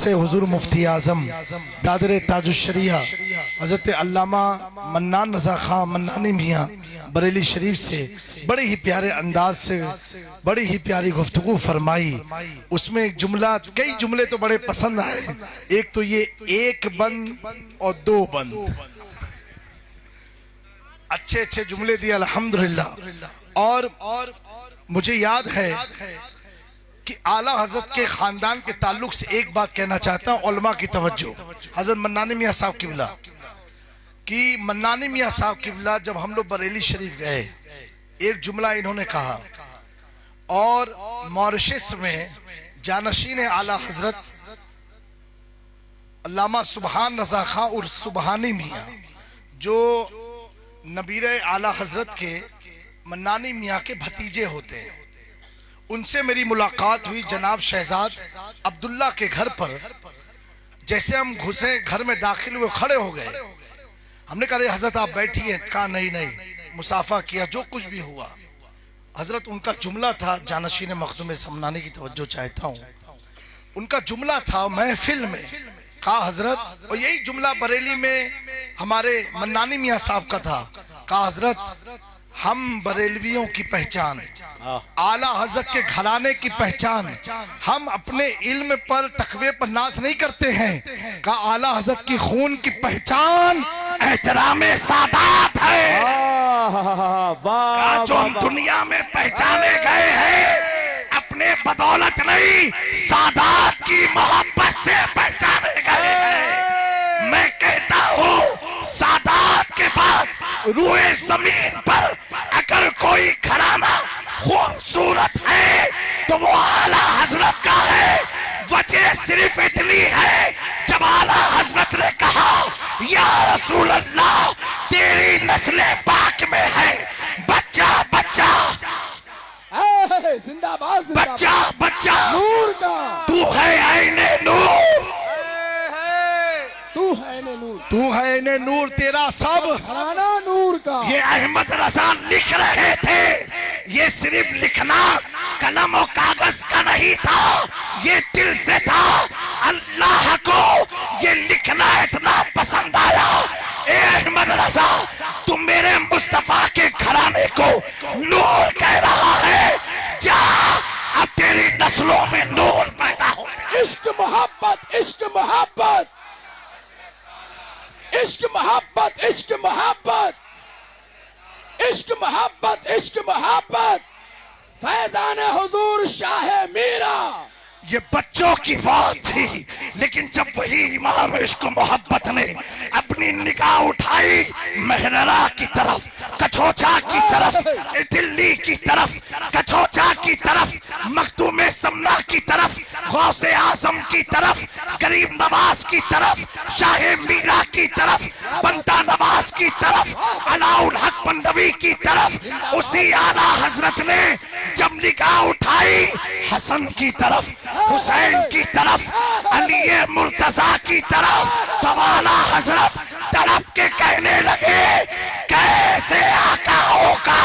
से हुजूर मुफ्ती आजम दादर ताजुश्शरिया हजरत अल्लामा मन्नान रज़ा खां मन्नानी मियाँ बरेली शरीफ से बड़े ही प्यारे अंदाज से बड़ी ही प्यारी गुफ्तगू फरमाई। उसमें एक जुमला, कई जुमले तो बड़े पसंद आए। एक तो ये एक बंद और दो बंद, अच्छे अच्छे जुमले दिए अल्हम्दुलिल्लाह। और मुझे याद है कि आला हजरत के खानदान के ताल्लुक से एक बात कहना चाहता हूँ, उलमा की तवज्जो। हजरत मन्नानी मियाँ साहब किबला कि मन्नानी मियाँ साहब किबला जब हम लोग बरेली शरीफ गए, एक जुमला इन्होंने कहा। और मॉरिशस में जानशीन आला हजरत अल्लामा सुबहान रज़ा खां और सुबहानी मियाँ जो नबीर आला हजरत के मन्नानी मियाँ के भतीजे होते हैं, उनसे मेरी मुलाकात हुई जनाब शहजाद अब्दुल्ला के घर पर। जैसे हम घुसे, घर में दाखिल हुए, खड़े हो गए। हमने कहा हजरत आप बैठिए। कहा नहीं नहीं, मुसाफा किया, जो कुछ भी हुआ। हजरत उनका जुमला था, जानशीन मखदूम समनानी की तवज्जो चाहता हूँ, उनका जुमला था महफिल में। कहा हजरत, और यही जुमला बरेली में हमारे मन्नानी मियाँ साहब का था। कहा हजरत, हम बरेलवियों की पहचान, आला हजरत के घराने की पहचान, हम अपने इल्म पर तकवे पर नाज नहीं करते हैं। कहा आला हजरत की खून की पहचान एहतरामे सादात है। जो हम दुनिया में पहचाने गए हैं अपने बदौलत नहीं, सादात की मोहब्बत से पहचाने गए हैं। मैं कहता हूँ सादात के बाद रूए जमीन पर अगर कोई घराना खूबसूरत है तो वो आला हजरत का है। वजह सिर्फ इतनी है, जब आला हजरत ने कहा या रसूल अल्लाह तेरी नस्ले पाक में है, बच्चा बच्चा जिंदाबाद बच्चा बच्चा नूर का, तू है ऐने नूर, तू है ने नूर, तू है ऐने नूर, तेरा सब घराना नूर का। ये अहमद रजा लिख रहे थे। ये सिर्फ लिखना कलम और कागज का नहीं था, ये दिल से था। अल्लाह को ये लिखना इतना पसंद आया। ए अहमद रजा, तुम मेरे मुस्तफा के घराने को नूर कह रहा है, जा अब तेरी नस्लों में नूर पैदा हो। इश्क मोहब्बत, इश्क मोहब्बत, इश्क मोहब्बत, इश्क मोहब्बत, इश्क मोहब्बत, इश्क मोहब्बत, फैजान हुजूर शाह मीरा। ये बच्चों की बात थी, लेकिन जब वही इमाम इश्क मोहब्बत ने अपनी निगाह उठाई मेहरा की तरफ, कछोचा की तरफ, दिल्ली की तरफ, कछोचा की तरफ, मखदूम समना की तरफ, गौसे आजम की तरफ, गरीब नवाज की तरफ, शाह मीरा की तरफ, बंदा नवाज की तरफ, अलाउल हक बंदवी की तरफ, उसी आला हजरत ने जब निगाह उठाई हसन की तरफ, हुसैन की तरफ, अली मुर्तजा की तरफ, तो आला हजरत तड़प के कहने लगे कैसे आका होगा